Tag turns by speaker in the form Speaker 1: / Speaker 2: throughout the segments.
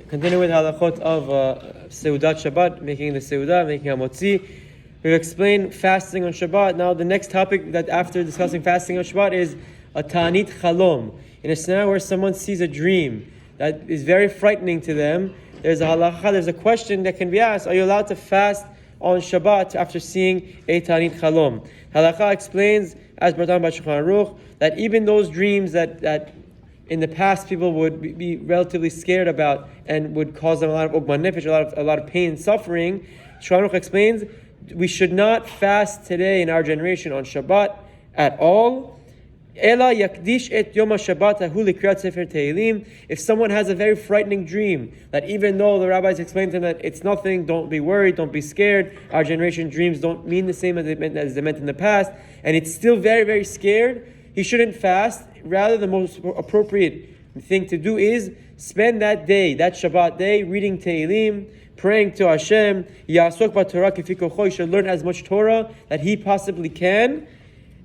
Speaker 1: Continue with halachot of Seuda Shabbat, making the Seuda, making Hamotzi. We've explained fasting on Shabbat. Now the next topic that after discussing fasting on Shabbat is a Taanit Chalom. In a scenario where someone sees a dream that is very frightening to them, there's a question that can be asked: are you allowed to fast on Shabbat after seeing a Taanit Chalom? Halacha explains, as brought down by Shulchan Aruch, that even those dreams that in the past people would be relatively scared about and would cause them a lot of ogman nefesh, a lot of pain and suffering, Shulchan Aruch explains we should not fast today in our generation on Shabbat at all. Ela yakdish et yom HaShabbat hahu likriyat sefer Tehillim. If someone has a very frightening dream, that even though the rabbis explain to him that it's nothing, don't be worried, don't be scared, our generation dreams don't mean the same as they meant in the past, and it's still very, very scared, he shouldn't fast. Rather, the most appropriate thing to do is spend that day, that Shabbat day, reading Tehillim, praying to Hashem. Ya'asok b'Torah kifi kocho. He should learn as much Torah that he possibly can.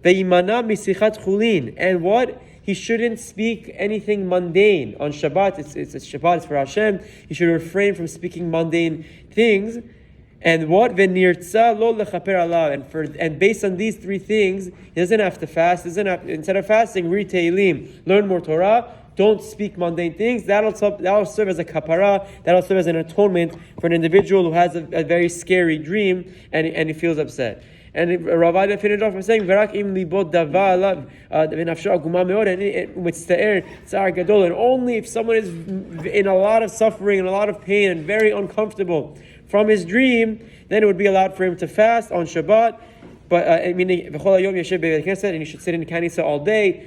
Speaker 1: Ve'imana misichat chulin. And what? He shouldn't speak anything mundane on Shabbat. It's Shabbat, it's for Hashem. He should refrain from speaking mundane things. And what? V'nirtza lo lechaper alav. And based on these three things, he doesn't have to fast. Instead of fasting, read Tehillim, learn more Torah. Don't speak mundane things. That'll serve as a kapara. That'll serve as an atonement for an individual who has a very scary dream and he feels upset. And Rav Ida finished off by saying, "V'rak im libot dava alav v'nafsho aguma meod," and mitzta'er tzar gadol. And only if someone is in a lot of suffering and a lot of pain and very uncomfortable from his dream, then it would be allowed for him to fast on Shabbat. But meaning, and he should sit in Kanisa all day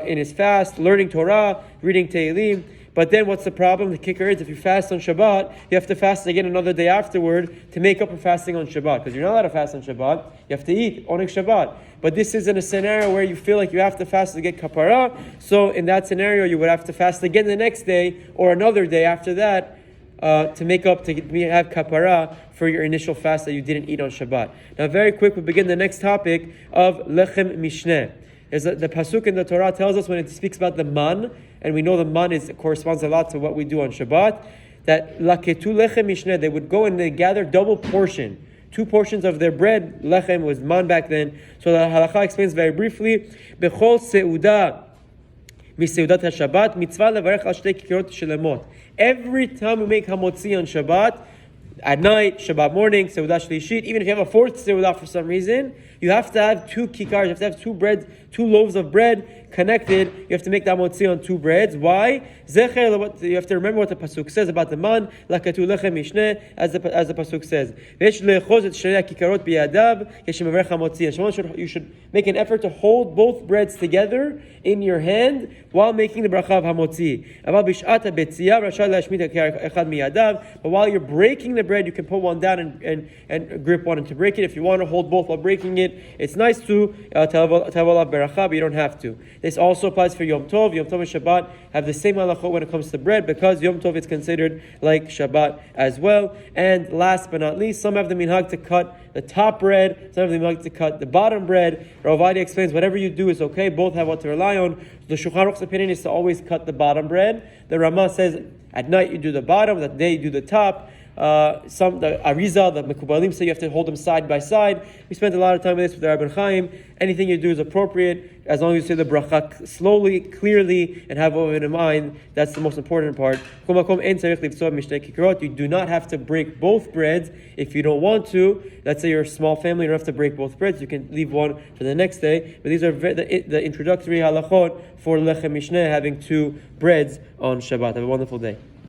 Speaker 1: in his fast, learning Torah, reading Tehillim. But then what's the problem? The kicker is if you fast on Shabbat, you have to fast again another day afterward to make up for fasting on Shabbat. Because you're not allowed to fast on Shabbat. You have to eat on Shabbat. But this is in a scenario where you feel like you have to fast to get kapara. So in that scenario, you would have to fast again the next day or another day after that to make up, to have kapara for your initial fast that you didn't eat on Shabbat. Now very quick, we begin the next topic of lechem mishneh. The pasuk in the Torah tells us when it speaks about the man, and we know the man corresponds a lot to what we do on Shabbat, that laketu lechem mishneh, they would go and they gather double portion, 2 portions of their bread. Lechem was man back then. So the halacha explains very briefly, bechol seuda miseudat haShabbat mitzvah levarech al shtei kikirot shelemot. Every time we make hamotzi on Shabbat, at night, Shabbat morning, Seuda Shlishit, even if you have a 4th Seuda for some reason, you have to have 2 kikars, you have to have 2 loaves of bread connected. You have to make the hamotzi on 2 breads. Why? You have to remember what the pasuk says about the man, lakatu lechem mishneh, as the pasuk says. You should make an effort to hold both breads together in your hand while making the bracha of hamotzi. But while you're breaking the bread, you can put one down and grip one and to break it. If you want to hold both while breaking it, it's nice to tavol beracha, but you don't have to. This also applies for Yom Tov. Yom Tov and Shabbat have the same halachot when it comes to bread, because Yom Tov is considered like Shabbat as well. And last but not least, some have the minhag to cut the top bread, some have the minhag to cut the bottom bread. Rav Adi explains whatever you do is okay. Both have what to rely on. The Shulchan Aruch's opinion is to always cut the bottom bread. The Ramah says at night you do the bottom, that day you do the top. The Arizal, the Mekubalim say you have to hold them side by side. We spent a lot of time with this with the Rabban Chaim. Anything you do is appropriate, as long as you say the bracha slowly, clearly, and have it in mind. That's the most important part. You do not have to break both breads if you don't want to. Let's say you're a small family, you don't have to break both breads. You can leave one for the next day. But these are the introductory halachot for lechem mishneh, having 2 breads on Shabbat. Have a wonderful day.